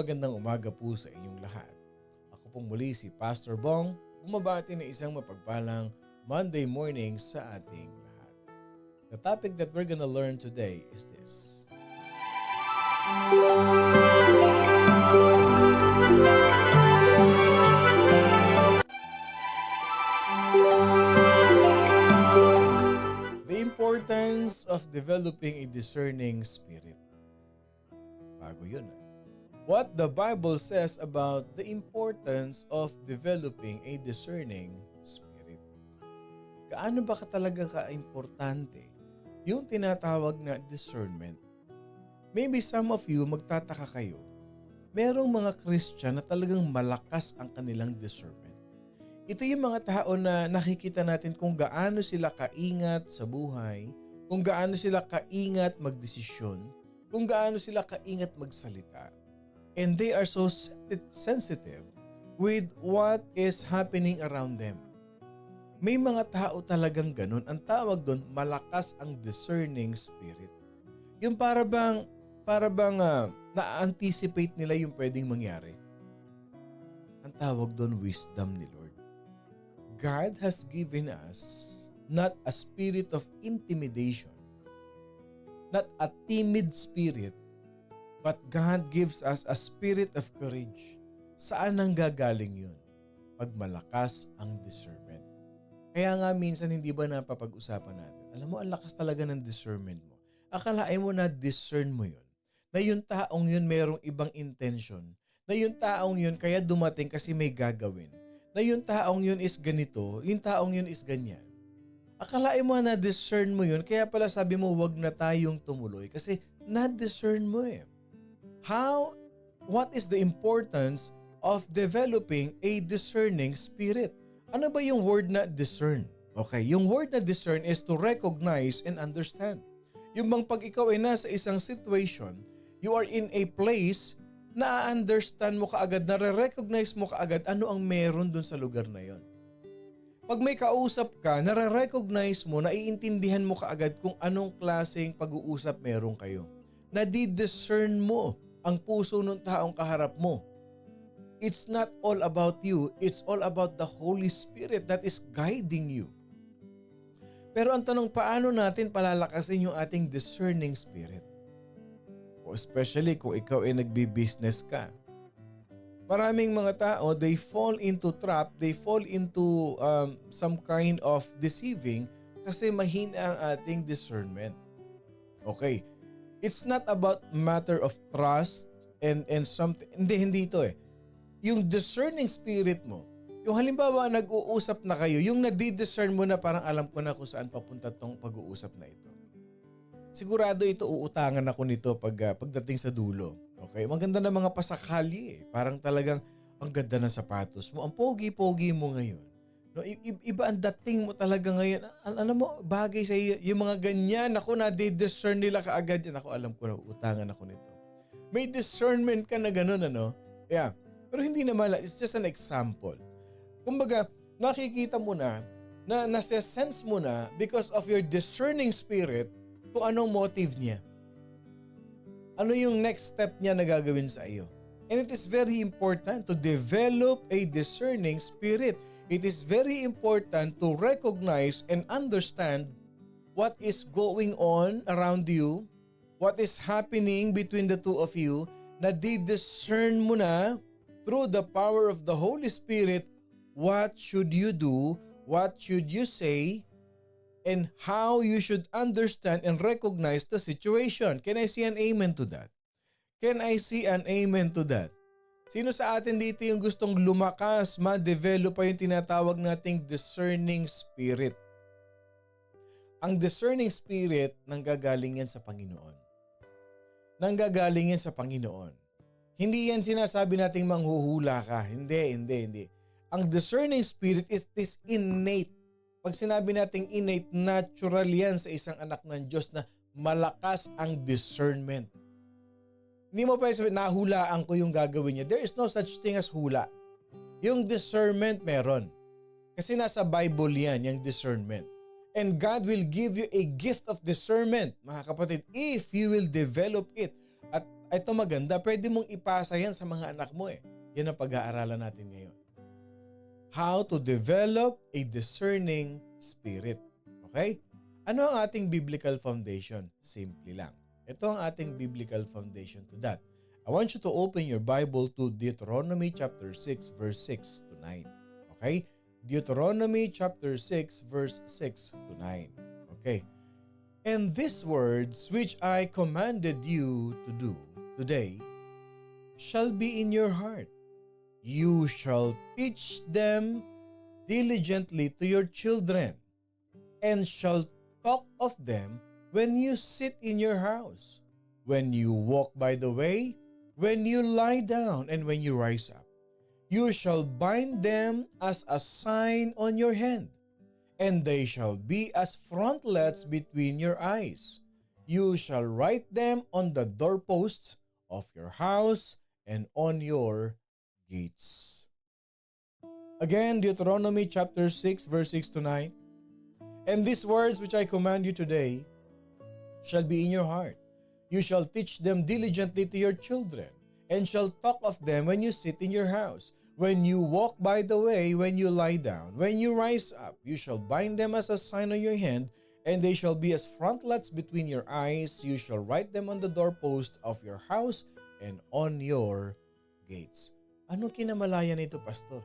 magandang umaga po sa inyong lahat. Ako pong muli si Pastor Bong, bumabati na isang mapagpalang Monday morning sa ating lahat. The topic that we're gonna learn today is this. The importance of developing a discerning spirit. Bago yun. What the Bible says about the importance of developing a discerning spirit. Gaano ba talaga ka-importante yung tinatawag na discernment? Maybe some of you magtataka kayo, merong mga Christian na talagang malakas ang kanilang discernment. Ito yung mga tao na nakikita natin kung gaano sila kaingat sa buhay, kung gaano sila kaingat magdesisyon, kung gaano sila kaingat magsalita. And they are so sensitive with what is happening around them. May mga tao talagang ganun. Ang tawag doon, malakas ang discerning spirit. Yung para bang na-anticipate nila yung pwedeng mangyari. Ang tawag doon, wisdom ni Lord. God has given us not a spirit of intimidation, not a timid spirit, but God gives us a spirit of courage. Saan ang gagaling yun? Pag malakas ang discernment. Kaya nga minsan hindi ba napapag-usapan natin? Alam mo, ang lakas talaga ng discernment mo. Akalain mo na discern mo yun. Na yung taong yun mayroong ibang intention. Na yung taong yun kaya dumating kasi may gagawin. Na yung taong yun is ganito, yung taong yun is ganyan. Akalain mo na discern mo yun, kaya pala sabi mo wag na tayong tumuloy kasi na-discern mo eh. What is the importance of developing a discerning spirit? Ano ba yung word na discern? Okay, yung word na discern is to recognize and understand. Yung bang pag ikaw ay nasa isang situation, you are in a place na understand mo kaagad, nare-recognize mo kaagad ano ang meron dun sa lugar na yon. Pag may kausap ka, nare-recognize mo, naiintindihan mo kaagad kung anong klaseng pag-uusap meron kayo. Nadi-discern mo ang puso ng taong kaharap mo. It's not all about you, it's all about the Holy Spirit that is guiding you. Pero ang tanong, paano natin palalakasin yung ating discerning spirit? O especially kung ikaw ay nagbi-business ka. Maraming mga tao, they fall into trap, they fall into some kind of deceiving kasi mahina ang ating discernment. Okay, it's not about matter of trust and something. Hindi ito eh. Yung discerning spirit mo, yung halimbawa nag-uusap na kayo, yung nadi-discern mo na parang alam ko na kung saan papunta tong pag-uusap na ito. Sigurado ito uutangan ako nito pagdating sa dulo. Okay, maganda na mga pasakali eh. Parang talagang ang ganda ng sapatos mo. Ang pogi-pogi mo ngayon. No, iba ang dating mo talaga ngayon. Alam mo, bagay sa iyo. Yung mga ganyan, ako na-discern nila kaagad yan. Ako alam ko na uutangan ako nito. May discernment ka na ganun, ano? Yeah. Pero hindi naman, it's just an example. Kumbaga, nakikita mo na nasa-sense mo na because of your discerning spirit kung anong motive niya. Ano yung next step niya na gagawin sa iyo? And it is very important to develop a discerning spirit. It is very important to recognize and understand what is going on around you, what is happening between the two of you, na di-discern mo na through the power of the Holy Spirit, what should you do, what should you say, and how you should understand and recognize the situation. Can I see an amen to that? Can I see an amen to that? Sino sa atin dito yung gustong lumakas, ma-develop pa yung tinatawag nating discerning spirit? Ang discerning spirit, nanggagaling yan sa Panginoon. Nanggagaling yan sa Panginoon. Hindi yan sinasabi nating manghuhula ka. Hindi. Ang discerning spirit is innate. Pag sinabi nating innate, natural yan sa isang anak ng Diyos na malakas ang discernment. Hindi mo pa sabihin, nahulaan ko yung gagawin niya. There is no such thing as hula. Yung discernment meron. Kasi nasa Bible yan, yung discernment. And God will give you a gift of discernment, mga kapatid, if you will develop it. Ito maganda, pwede mong ipasa yan sa mga anak mo eh. Yan ang pag-aaralan natin ngayon. How to develop a discerning spirit. Okay? Ano ang ating biblical foundation? Simple lang. Ito ang ating biblical foundation to that. I want you to open your Bible to Deuteronomy chapter 6 verse 6 to 9. Okay? Deuteronomy chapter 6 verse 6 to 9. Okay. And these words which I commanded you to do today shall be in your heart. You shall teach them diligently to your children, and shall talk of them when you sit in your house, when you walk by the way, when you lie down, and when you rise up. You shall bind them as a sign on your hand, and they shall be as frontlets between your eyes. You shall write them on the doorposts of your house and on your gates. Again, Deuteronomy chapter 6 verse 6 to 9. And these words which I command you today shall be in your heart. You shall teach them diligently to your children, and shall talk of them when you sit in your house, when you walk by the way, when you lie down, when you rise up. You shall bind them as a sign on your hand, and they shall be as frontlets between your eyes. You shall write them on the doorpost of your house and on your gates. Ano kinamalayan nito, Pastor?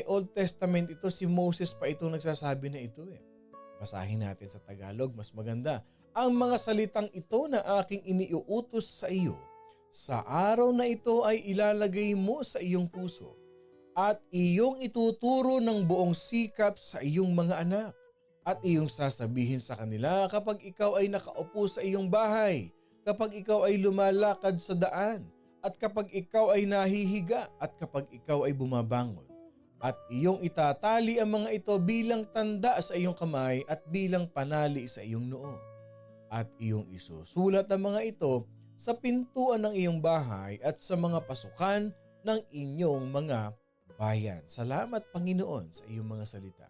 Old Testament ito, si Moses pa ito nagsasabi na ito eh. Basahin natin sa Tagalog, mas maganda. Ang mga salitang ito na aking iniuutos sa iyo, sa araw na ito ay ilalagay mo sa iyong puso, at iyong ituturo ng buong sikap sa iyong mga anak, at iyong sasabihin sa kanila kapag ikaw ay nakaupo sa iyong bahay, kapag ikaw ay lumalakad sa daan, at kapag ikaw ay nahihiga, at kapag ikaw ay bumabangon. At iyong itatali ang mga ito bilang tanda sa iyong kamay at bilang panali sa iyong noo. At iyong isusulat ang mga ito sa pintuan ng iyong bahay at sa mga pasukan ng inyong mga bayan. Salamat, Panginoon, sa iyong mga salita.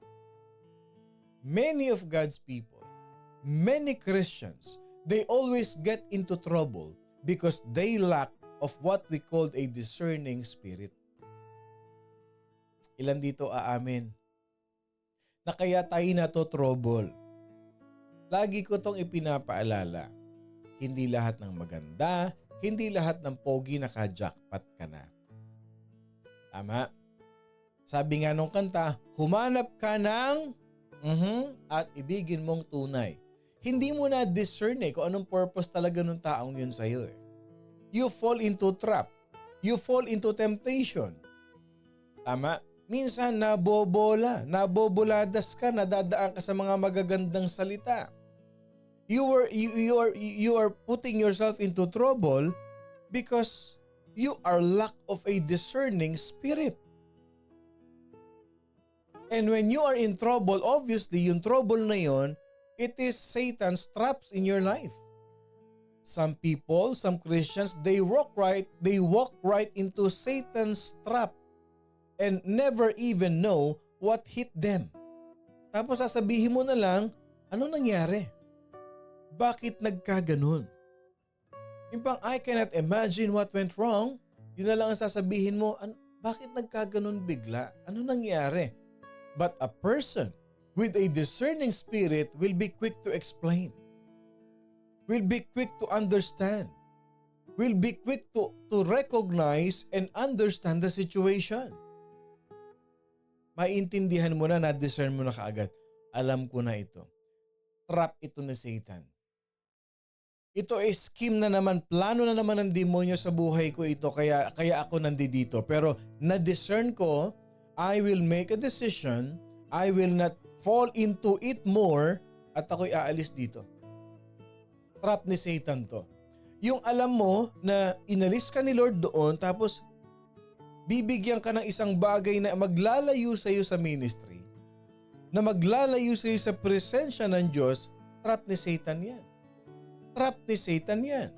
Many of God's people, many Christians, they always get into trouble because they lack of what we call a discerning spirit. Ilan dito aamin na kaya tayo trouble? Lagi ko tong ipinapaalala. Hindi lahat ng maganda, hindi lahat ng pogi naka-jackpot ka na. Tama? Sabi nga nung kanta, humanap ka ng at ibigin mong tunay. Hindi mo na discern kung anong purpose talaga ng taong yun sa'yo eh. You fall into trap. You fall into temptation. Tama? Minsan naboboladas ka, nadadaan ka sa mga magagandang salita. You are putting yourself into trouble because you are lack of a discerning spirit. And when you are in trouble, obviously yung trouble na yon, it is Satan's traps in your life. Some people, some Christians, they walk right into Satan's trap and never even know what hit them. Tapos sasabihin mo na lang, ano nangyari? Bakit nagkaganon? Yung pang I cannot imagine what went wrong, yun na lang ang sasabihin mo, bakit nagkaganon bigla? Ano nangyari? But a person with a discerning spirit will be quick to explain, will be quick to understand, will be quick to recognize and understand the situation. Maintindihan mo na, na-discern mo na kaagad. Alam ko na ito. Trap ito ni Satan. Ito ay scheme na naman, plano na naman ng demonyo sa buhay ko ito, kaya ako nandito. Pero na-discern ko, I will make a decision, I will not fall into it more, at ako'y aalis dito. Trap ni Satan to. Yung alam mo na inalis ka ni Lord doon, tapos bibigyan ka ng isang bagay na maglalayo sa iyo sa ministry, na maglalayo sa iyo sa presensya ng Diyos, trap ni Satan yan. Trap ni Satan yan.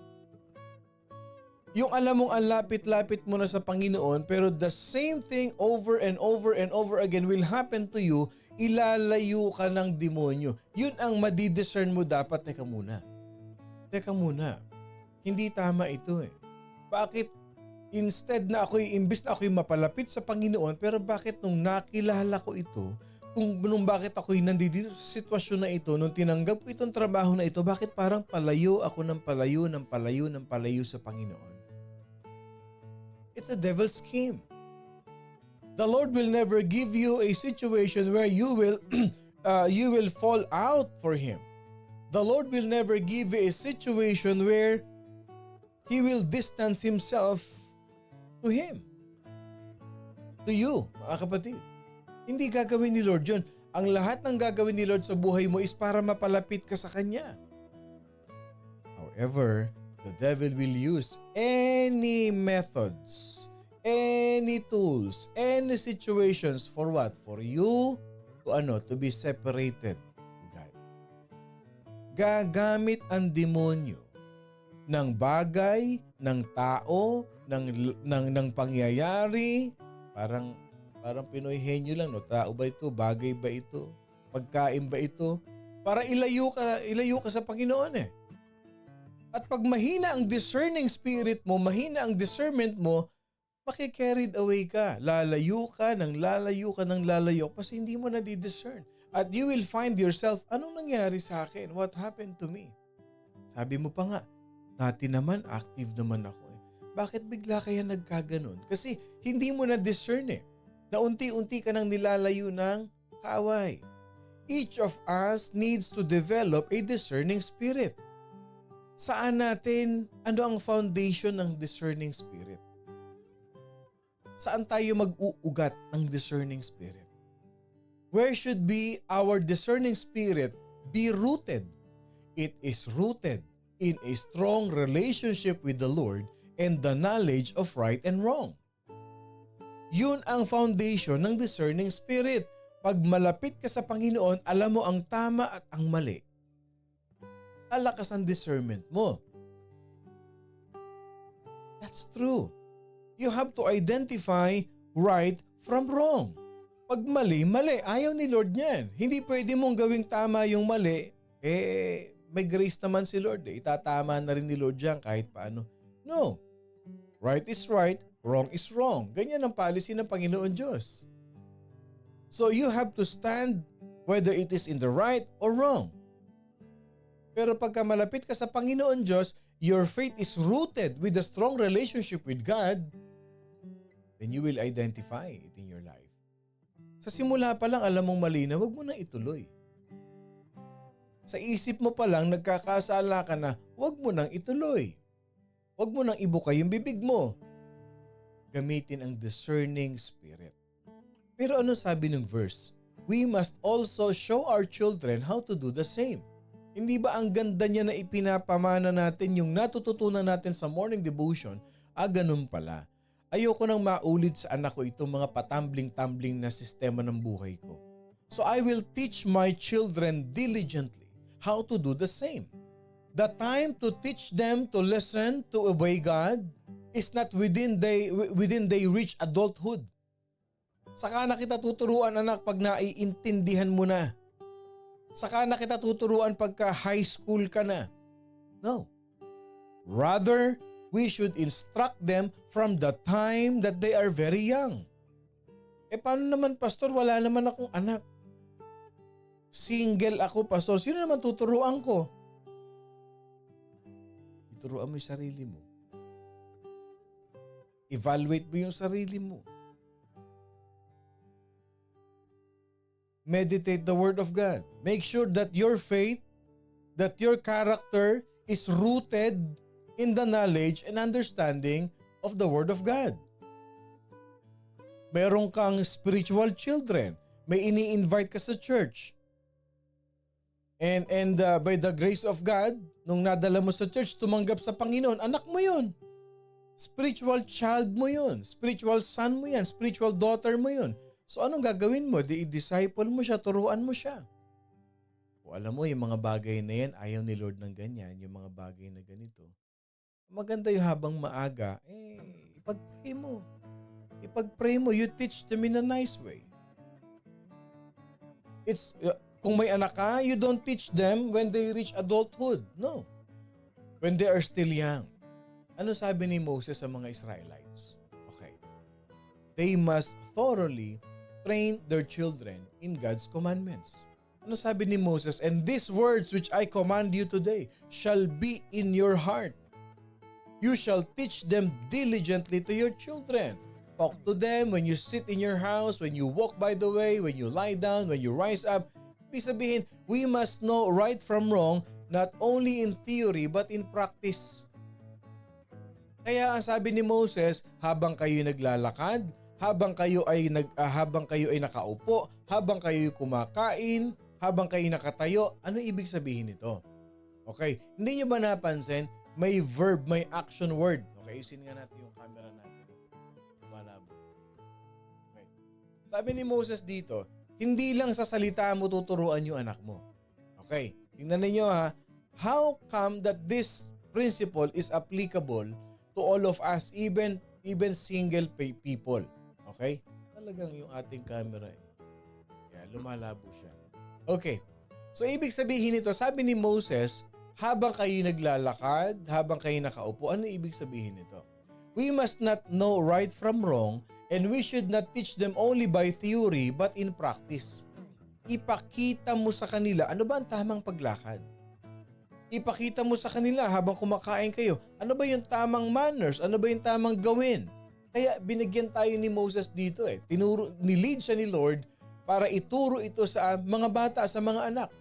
Yung alam mong ang lapit-lapit mo na sa Panginoon, pero the same thing over and over and over again will happen to you, ilalayo ka ng demonyo. Yun ang madidiscern mo dapat. Teka muna. Hindi tama ito eh. Bakit instead na imbis na ako'y mapalapit sa Panginoon, pero bakit nung nakilala ko ito, nung bakit ako'y nandito sa sitwasyon na ito, nung tinanggap ko itong trabaho na ito, bakit parang palayo ako ng palayo, ng palayo, ng palayo sa Panginoon? It's a devil's scheme. The Lord will never give you a situation where you will you will fall out for Him. The Lord will never give you a situation where He will distance Himself to Him. To you, mga kapatid. Hindi gagawin ni Lord yun. Ang lahat ng gagawin ni Lord sa buhay mo is para mapalapit ka sa Kanya. However, the devil will use any methods, any tools, any situations for what? For you to be separated to God. Gagamit ang demonyo ng bagay, ng tao, ng pangyayari, parang Pinoy henyo lang, no? Tao ba ito? Bagay ba ito? Pagkain ba ito? Para ilayo ka sa Panginoon eh. At pag mahina ang discerning spirit mo, mahina ang discernment mo, makikarried away ka. Lalayo ka ng lalayo kasi hindi mo na-discern. At you will find yourself, anong nangyari sa akin? What happened to me? Sabi mo pa nga, dati naman active naman ako eh. Bakit bigla kaya nagkaganon? Kasi hindi mo na-discern eh. Na unti-unti ka nang nilalayo ng kaaway. Each of us needs to develop a discerning spirit. Saan natin, ano ang foundation ng discerning spirit? Saan tayo mag-uugat ng discerning spirit? Where should be our discerning spirit be rooted? It is rooted in a strong relationship with the Lord and the knowledge of right and wrong. Yun ang foundation ng discerning spirit. Pag malapit ka sa Panginoon, alam mo ang tama at ang mali. Lalakas ang discernment mo. That's true. You have to identify right from wrong. Pag mali, mali. Ayaw ni Lord niyan. Hindi pwede mong gawing tama yung mali. May grace naman si Lord. Itatama na rin ni Lord yan kahit paano. No. Right is right, wrong is wrong. Ganyan ang policy ng Panginoon Diyos. So you have to stand whether it is in the right or wrong. Pero pagka malapit ka sa Panginoon Diyos, your faith is rooted with a strong relationship with God, then you will identify it in your life. Sa simula pa lang alam mong mali na, huwag mo nang ituloy. Sa isip mo pa lang nagkakasala ka na, huwag mo nang ituloy. Huwag mo nang ibuka yung bibig mo. Gamitin ang discerning spirit. Pero ano sabi ng verse? We must also show our children how to do the same. Hindi ba ang ganda niya na ipinapamana natin yung natututunan natin sa morning devotion? Ganun pala. Ayoko nang maulit sa anak ko itong mga patambling-tambling na sistema ng buhay ko. So I will teach my children diligently how to do the same. The time to teach them to listen, to obey God is not within they reach adulthood. Saka na kita tuturuan anak pag naiintindihan mo na. Saka na kita tuturuan pagka high school ka na. No. Rather, we should instruct them from the time that they are very young. Paano naman pastor, wala naman akong anak. Single ako pastor, sino naman tuturuan ko? Turuan mo yung sarili mo. Evaluate mo yung sarili mo. Meditate the Word of God. Make sure that your faith, that your character is rooted in the knowledge and understanding of the Word of God. Meron kang spiritual children. May ini-invite ka sa church. And by the grace of God, nung nadala mo sa church, tumanggap sa Panginoon, anak mo yun. Spiritual child mo yun. Spiritual son mo yan. Spiritual daughter mo yun. So anong gagawin mo? I-disciple mo siya, turuan mo siya. O alam mo, yung mga bagay na yan, ayaw ni Lord ng ganyan, yung mga bagay na ganito. Maganda yung habang maaga, ipag-pray mo. Ipag-pray mo, you teach them in a nice way. Kung may anak ka, you don't teach them when they reach adulthood. No. When they are still young. Ano sabi ni Moses sa mga Israelites? Okay. They must thoroughly train their children in God's commandments. Ano sabi ni Moses? And these words which I command you today shall be in your heart. You shall teach them diligently to your children. Talk to them when you sit in your house, when you walk by the way, when you lie down, when you rise up. Ibig sabihin, we must know right from wrong, not only in theory but in practice. Kaya ang sabi ni Moses, habang kayo naglalakad, habang kayo ay nakaupo, habang kayo kumakain, habang kayo nakatayo, ano ibig sabihin nito? Okay, hindi niyo ba napansin, may verb, may action word. Okay, isin nga natin yung camera natin. Malabo. Okay. Sabi ni Moses dito, hindi lang sa salita mo tuturuan yung anak mo. Okay, tingnan niyo ha, how come that this principle is applicable to all of us, even single people. Okay? Talagang yung ating camera kaya lumalabo siya. Okay. So ibig sabihin nito, sabi ni Moses, habang kayo naglalakad, habang kayo nakaupo, ano ibig sabihin nito? We must not know right from wrong, and we should not teach them only by theory but in practice. Ipakita mo sa kanila ano ba ang tamang paglakad. Ipakita mo sa kanila habang kumakain kayo, ano ba yung tamang manners, ano ba yung tamang gawin. Kaya binigyan tayo ni Moses dito nilead siya ni Lord para ituro ito sa mga bata, sa mga anak.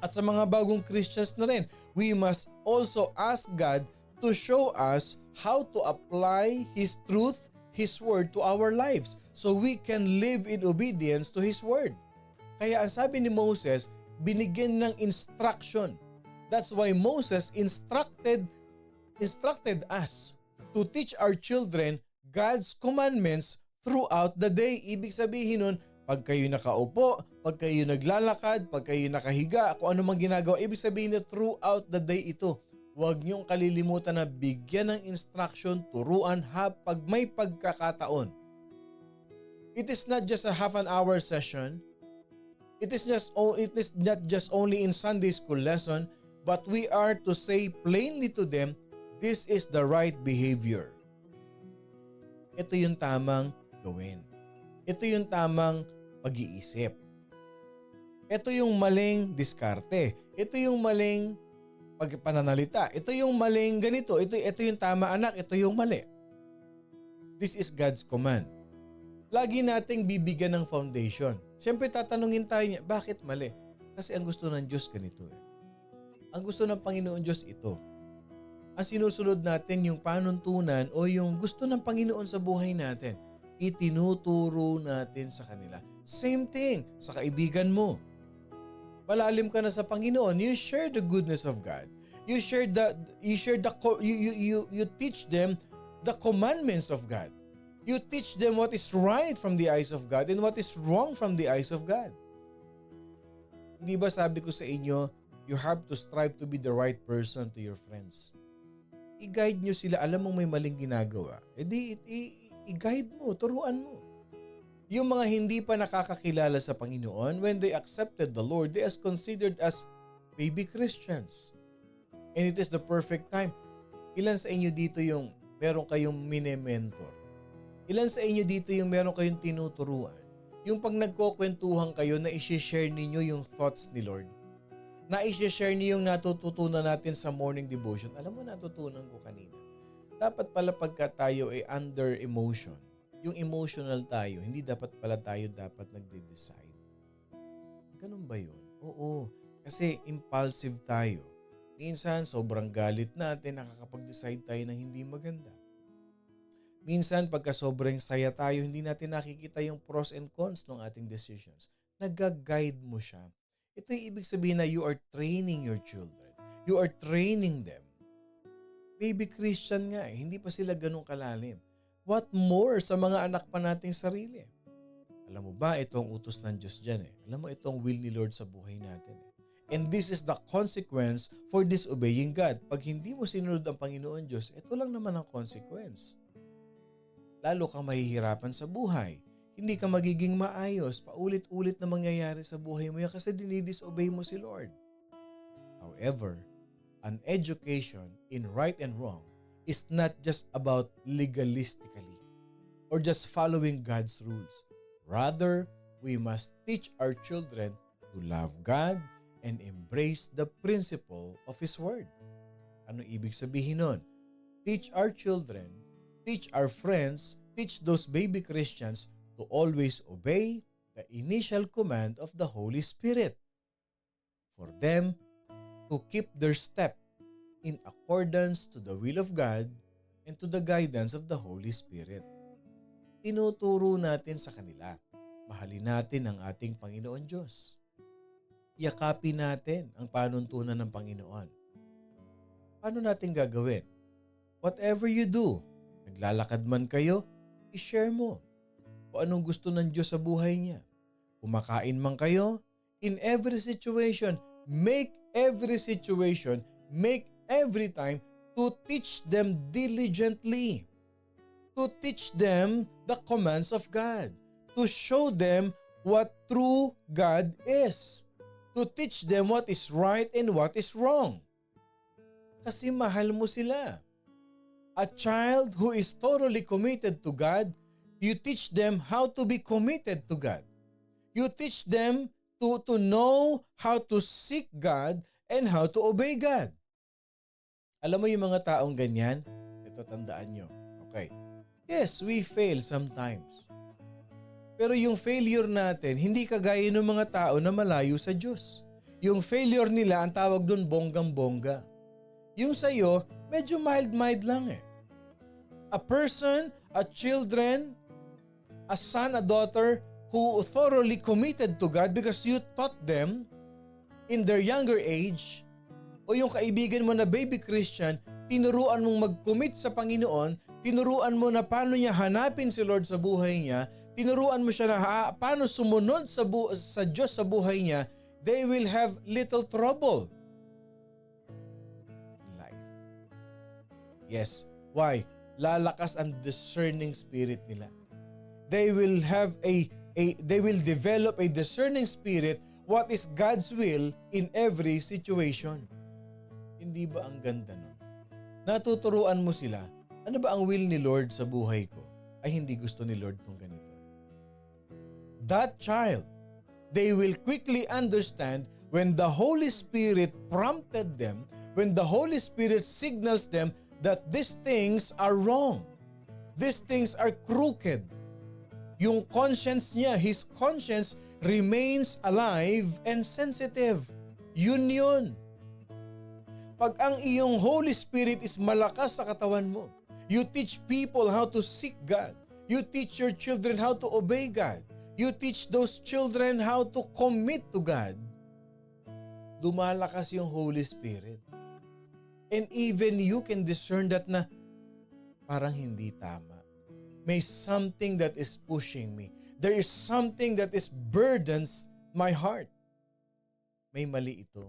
At sa mga bagong Christians na rin, we must also ask God to show us how to apply His truth, His word to our lives so we can live in obedience to His word. Kaya ang sabi ni Moses, binigyan ng instruction. That's why Moses instructed us to teach our children God's commandments throughout the day. Ibig sabihin nun, pag kayo nakaupo, pag kayo naglalakad, pag kayo nakahiga, kung ano mang ginagawa, ibig sabihin na throughout the day ito. Huwag niyong kalilimutan na bigyan ng instruction, turuan pag may pagkakataon. It is not just a half an hour session. It is not just only in Sunday school lesson, but we are to say plainly to them, this is the right behavior. Ito yung tamang gawin. Ito yung tamang pag-iisip. Ito yung maling diskarte. Ito yung maling pagpananalita. Ito yung maling ganito. Ito yung tama anak. Ito yung mali. This is God's command. Lagi nating bibigyan ng foundation. Siyempre tatanungin tayo niya, bakit mali? Kasi ang gusto ng Diyos ganito Ang gusto ng Panginoon Diyos ito. Ang sinusunod natin yung panuntunan o yung gusto ng Panginoon sa buhay natin. Itinuturo natin sa kanila. Same thing sa kaibigan mo. Malalim ka na sa Panginoon, you share the goodness of God. You teach them the commandments of God. You teach them what is right from the eyes of God and what is wrong from the eyes of God. Hindi ba sabi ko sa inyo, you have to strive to be the right person to your friends. I-guide nyo sila, alam mong may maling ginagawa. I-guide mo, turuan mo. Yung mga hindi pa nakakakilala sa Panginoon, when they accepted the Lord, they are considered as baby Christians. And it is the perfect time. Ilan sa inyo dito yung meron kayong mini-mentor? Ilan sa inyo dito yung meron kayong tinuturuan? Yung pag nagkukwentuhan kayo na i-share ninyo yung thoughts ni Lord. Na i-share niyo yung natututunan natin sa morning devotion. Alam mo, natutunan ko kanina. Dapat pala pagka tayo ay under emotion, yung emotional tayo, hindi dapat pala tayo nagde-decide. Ganun ba yun? Oo. Kasi impulsive tayo. Minsan, sobrang galit natin, nakakapag-decide tayo na hindi maganda. Minsan, pagka sobrang saya tayo, hindi natin nakikita yung pros and cons ng ating decisions. Nag-guide mo siya. Ito yung ibig sabihin na you are training your children. You are training them. Baby Christian nga hindi pa sila ganun kalalim. What more sa mga anak pa nating sarili? Alam mo ba, ito ang utos ng Diyos dyan Alam mo, ito ang will ni Lord sa buhay natin And this is the consequence for disobeying God. Pag hindi mo sinunod ang Panginoon Diyos, ito lang naman ang consequence. Lalo kang mahihirapan sa buhay. Hindi ka magiging maayos. Paulit-ulit na mangyayari sa buhay mo yan kasi dinidisobey mo si Lord. However, an education in right and wrong is not just about legalistically or just following God's rules. Rather, we must teach our children to love God and embrace the principle of His Word. Ano ibig sabihin nun? Teach our children, teach our friends, teach those baby Christians to always obey the initial command of the Holy Spirit. For them to keep their step in accordance to the will of God and to the guidance of the Holy Spirit. Tinuturo natin sa kanila, mahalin natin ang ating Panginoon Diyos. Yakapin natin ang panuntunan ng Panginoon. Paano natin gagawin? Whatever you do, naglalakad man kayo, i-share mo kung anong gusto ng Diyos sa buhay niya. Kumakain man kayo, in every situation, make every time to teach them diligently. To teach them the commands of God. To show them what true God is. To teach them what is right and what is wrong. Kasi mahal mo sila. A child who is thoroughly committed to God, you teach them how to be committed to God. You teach them to know how to seek God and how to obey God. Alam mo yung mga taong ganyan? Ito, tandaan nyo. Okay. Yes, we fail sometimes. Pero yung failure natin, hindi kagaya ng mga tao na malayo sa Diyos. Yung failure nila, ang tawag doon bonggang-bongga. Yung sa'yo, medyo mild-mild lang eh. A person, a children, a son, a daughter who thoroughly committed to God because you taught them in their younger age, o yung kaibigan mo na baby Christian, tinuruan mong mag-commit sa Panginoon, tinuruan mo na paano niya hanapin si Lord sa buhay niya, tinuruan mo siya na paano sumunod sa Diyos sa buhay niya, they will have little trouble in life. Yes. Why? Lalakas ang discerning spirit nila. They will develop a discerning spirit what is God's will in every situation. Hindi ba ang ganda nun? Natuturuan mo sila, ano ba ang will ni Lord sa buhay ko? Ay hindi gusto ni Lord tong ganito. That child, they will quickly understand when the Holy Spirit prompted them, when the Holy Spirit signals them that these things are wrong. These things are crooked. Yung conscience niya, his conscience remains alive and sensitive. Yun. Pag ang iyong Holy Spirit is malakas sa katawan mo, you teach people how to seek God. You teach your children how to obey God. You teach those children how to commit to God. Lumalakas yung Holy Spirit. And even you can discern that na parang hindi tama. May something that is pushing me. There is something that is burdens my heart. May mali ito.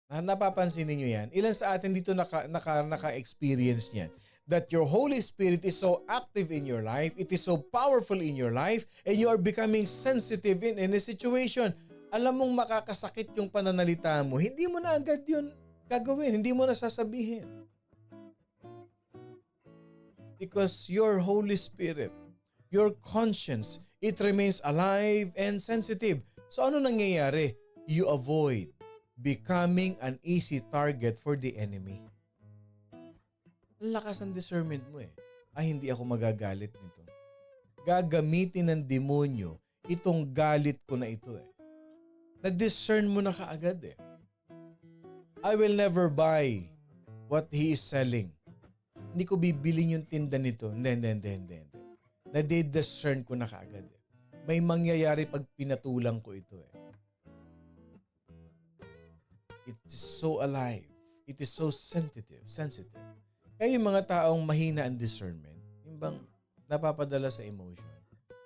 Napapansin niyo yan? Ilan sa atin dito naka-experience niyan? That your Holy Spirit is so active in your life, it is so powerful in your life, and you are becoming sensitive in any situation. Alam mong makakasakit yung pananalita mo, hindi mo na agad yun gagawin, hindi mo na sasabihin. Because your Holy Spirit, your conscience, it remains alive and sensitive. So ano nangyayari? You avoid becoming an easy target for the enemy. Lakas ng discernment mo eh. Ay, hindi ako magagalit nito. Gagamitin ng demonyo itong galit ko na ito eh. Na-discern mo na kaagad eh. I will never buy what he is selling. Hindi ko bibilin yung tinda nito. Hindi. Na-discern ko na kaagad eh. May mangyayari pag pinatulang ko ito eh. It is so alive. It is so sensitive. Kaya yung mga taong mahina ang discernment, yung bang napapadala sa emotion,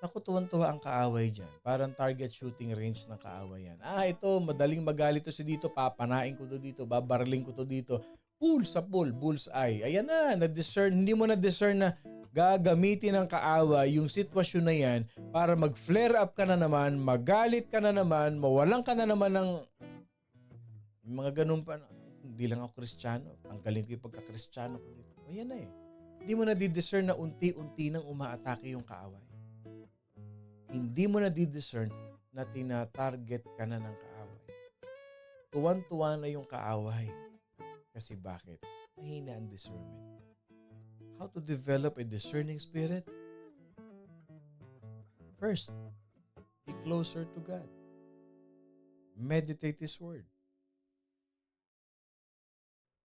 naku, tuwan-tuwa ang kaaway dyan. Parang target shooting range ng kaaway yan. Ito, madaling magalit to si dito, papanain ko to dito, babarling ko to dito. Bullseye. Ayan na, hindi mo na-discern na gagamitin ng kaaway yung sitwasyon na yan para mag-flare up ka na naman, magalit ka na naman, mawalan ka na naman ng mga ganun pa. Hindi lang ako Kristiyano. Tanggalin ko yung pagka-Kristiyano ko dito. Ayan na eh. Hindi mo na di-discern na unti-unti nang umaatake yung kaaway. Hindi mo na di-discern na tina-target ka na ng kaaway. Tuwan-tuwa na yung kaaway. Kasi bakit? Mahina ang discernment. How to develop a discerning spirit? First, be closer to God. Meditate His Word.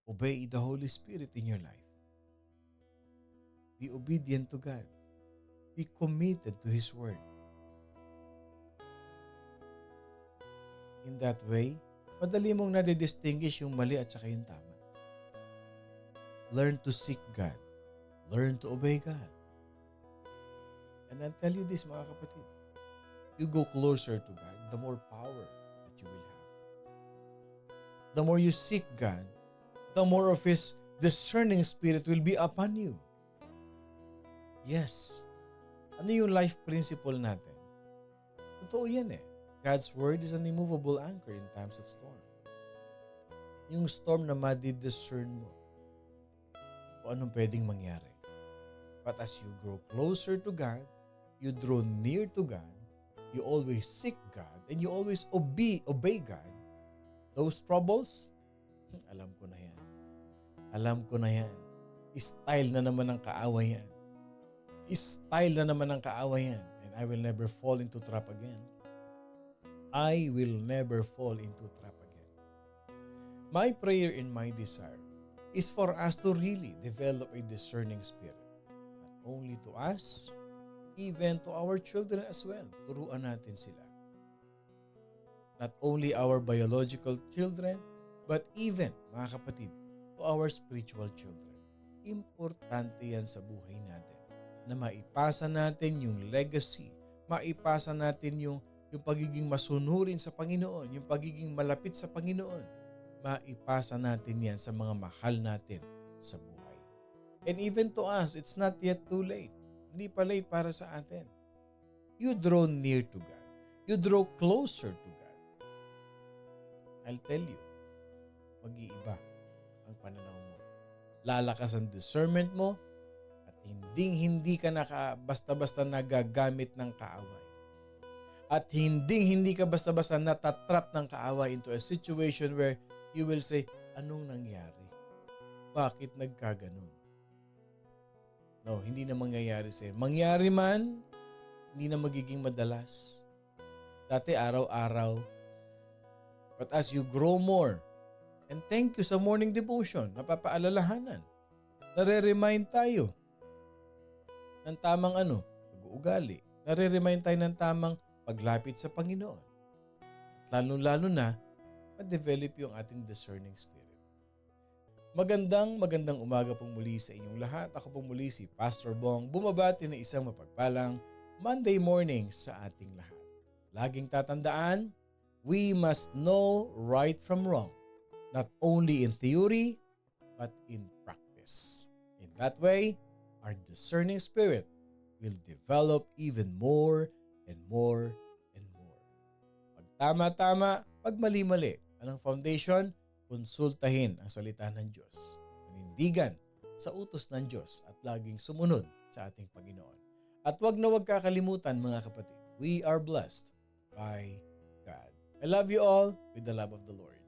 Obey the Holy Spirit in your life. Be obedient to God. Be committed to His Word. In that way, madali mong nadidistinguish yung mali at saka yung tama. Learn to seek God. Learn to obey God. And I'll tell you this, mga kapatid. You go closer to God, the more power that you will have. The more you seek God, the more of His discerning spirit will be upon you. Yes. Ano yung life principle natin? Totoo yan eh. God's Word is an immovable anchor in times of storm. Yung storm na madidiscern mo kung anong pwedeng mangyari. But as you grow closer to God, you draw near to God, you always seek God, and you always obey God, those troubles, alam ko na yan. Alam ko na yan. Style na naman ng kaaway yan. Style na naman ng kaaway yan. And I will never fall into trap again. I will never fall into trap again. My prayer and my desire is for us to really develop a discerning spirit. Not only to us, even to our children as well. Turuan natin sila. Not only our biological children, but even, mga kapatid, to our spiritual children. Importante yan sa buhay natin na maipasa natin yung legacy, maipasa natin yung pagiging masunurin sa Panginoon, yung pagiging malapit sa Panginoon. Maipasa natin yan sa mga mahal natin sa buhay. And even to us, it's not yet too late. Hindi pa late para sa atin. You draw near to God. You draw closer to God. I'll tell you, mag-iiba ang pananaw mo. Lalakas ang discernment mo at hindi ka basta-basta nagagamit ng kaaway. At hindi ka basta-basta natatrap ng kaaway into a situation where you will say, anong nangyari? Bakit nagkaganon? No, hindi na mangyayari sa'yo. Mangyari man, hindi na magiging madalas. Dati araw-araw. But as you grow more, and thank you sa morning devotion, napapaalalahanan. Nare-remind tayo ng tamang pag-uugali. Nare-remind tayo ng tamang paglapit sa Panginoon. At lalo-lalo na, ma-develop yung ating discerning spirit. Magandang umaga pong muli sa inyong lahat. Ako pong muli si Pastor Bong, bumabati ng isang mapagpalang Monday morning sa ating lahat. Laging tatandaan, we must know right from wrong, not only in theory, but in practice. In that way, our discerning spirit will develop even more and more and more. Pag tama-tama, pag mali-mali, anong foundation? Konsultahin ang salita ng Diyos. Panindigan sa utos ng Diyos at laging sumunod sa ating Panginoon. At wag na wag kakalimutan mga kapatid, we are blessed by God. I love you all with the love of the Lord.